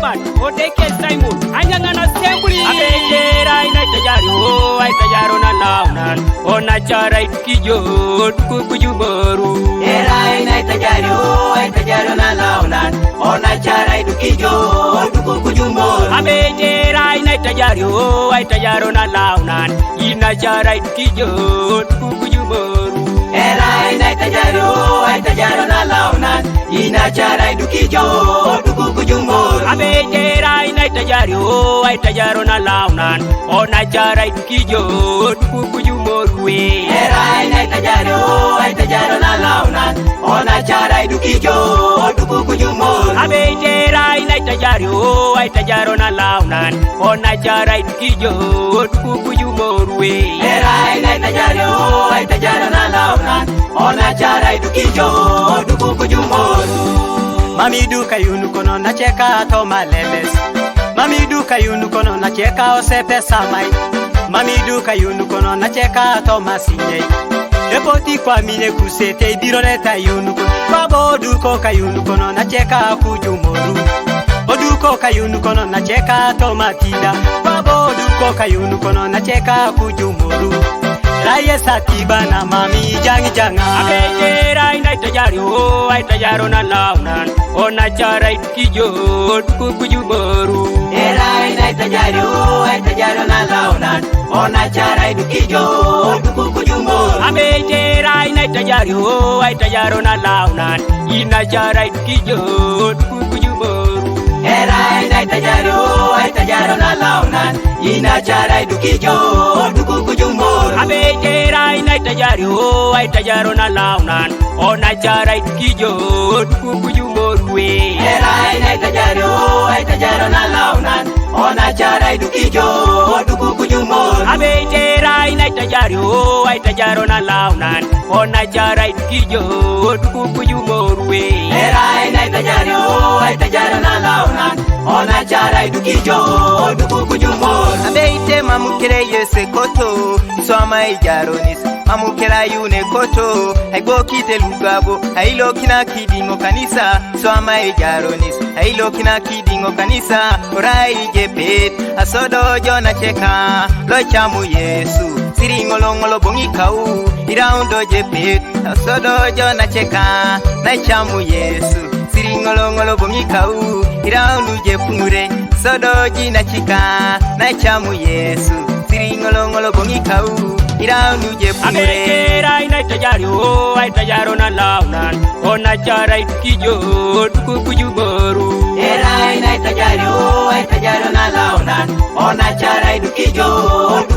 Robert Odeke Simon anyangana assembly abejera inaitajario aitajaro na launan ona chara ikijo kukujuboru era inaitajario aitajaro na launan ona chara ikijo kukujuboru abejera inaitajario aitajaro na launan ina chara ikijo kukujuboru era inaitajario aitajaro na launan ina chara ikijo kukujuboru abejera inaitajario aitajaro na launan ona chara ikijo kukujuboru era inaitajario aitajaro na launan ona chara ikijo kukujuboru abejera inaitajario aitajaro na launan ona chara ikijo kukujuboru era inaitajario aitajaro na launan ona chara ikijo kukujuboru Mami duka yunu kono na cheka to maleles. Mami duka yunu kono na cheka ose pesa mai. Mami duka yunu kono na cheka to masinye. Epoti kwa mine kusete bironeta yunu kono. Babo duko ka yunu kono na cheka kujumoru. Oduko ka yunu kono na cheka to matinda. Babo duko ka yunu kono na cheka kujumoru. Raya satiba na mami jangi janga abejera inaitajario aitajaro na launan ona chara ikijo kukujuboru era inaitajario aitajaro na launan ona chara ikijo kukujuboru abejera inaitajario aitajaro na launan ina chara ikijo kukujuboru era inaitajario aitajaro na launan ina chara ikijo kukujuboru abejera inaitajario aitajaro na launan ona chara ikijo kukujuboru era inaitajario aitajaro na launan ona chara ikijo kukujuboru abejera inaitajario aitajaro na launan ona chara ikijo kukujuboru era inaitajario aitajaro na launan ona chara ikijo kukujuboru abeite mamukere yese koto swama ijaronis mamukera yune koto haibokite lugabo hailo kina kidingo kanisa swama ijaronis hailo kina kidingo kanisa orai jepet asodo jona cheka lo chamu Yesu siringolongolo bongikau iraundo jepet asodo jona cheka na chamu Yesu siringolongolo bongikau iraundo jepure sodo jina chika na chamu Yesu siringolongolo bongikau iraundo jepure abejera inaitajario aitajaro na launan ona chara ikijo kukujuboru era inaitajario aitajaro na launan ona chara ikijo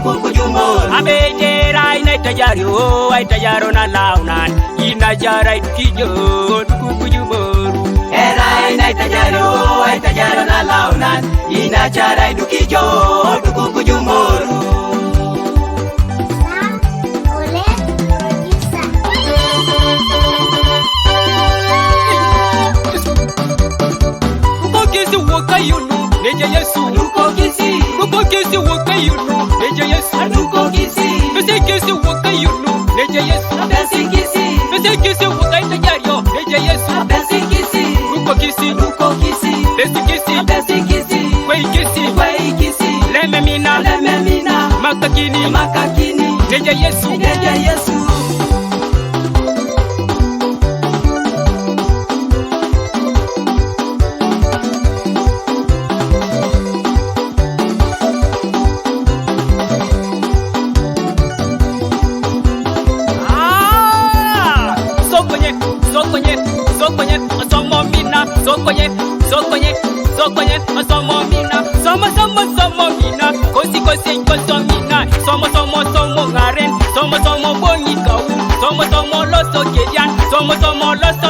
kukujuboru abejera inaitajario aitajaro na launan ina chara ikijo kukujuboru era inaitajario aitajaro na launan ina chara ikijo kukujuboru Wakayunu neje Yesu Nukokisi Nukokisi wakayunu neje Yesu Nukokisi Besekisi wakayunu neje Yesu Besekisi Besekisi wakaitajario neje Yesu Besekisi Nukokisi Nukokisi Besekisi Besekisi Weikisi Lememina Makakini neje Yesu Sokonye asomomina somomina kosi kosomina somo ngaren somo bongikau somo loso kedian somo loso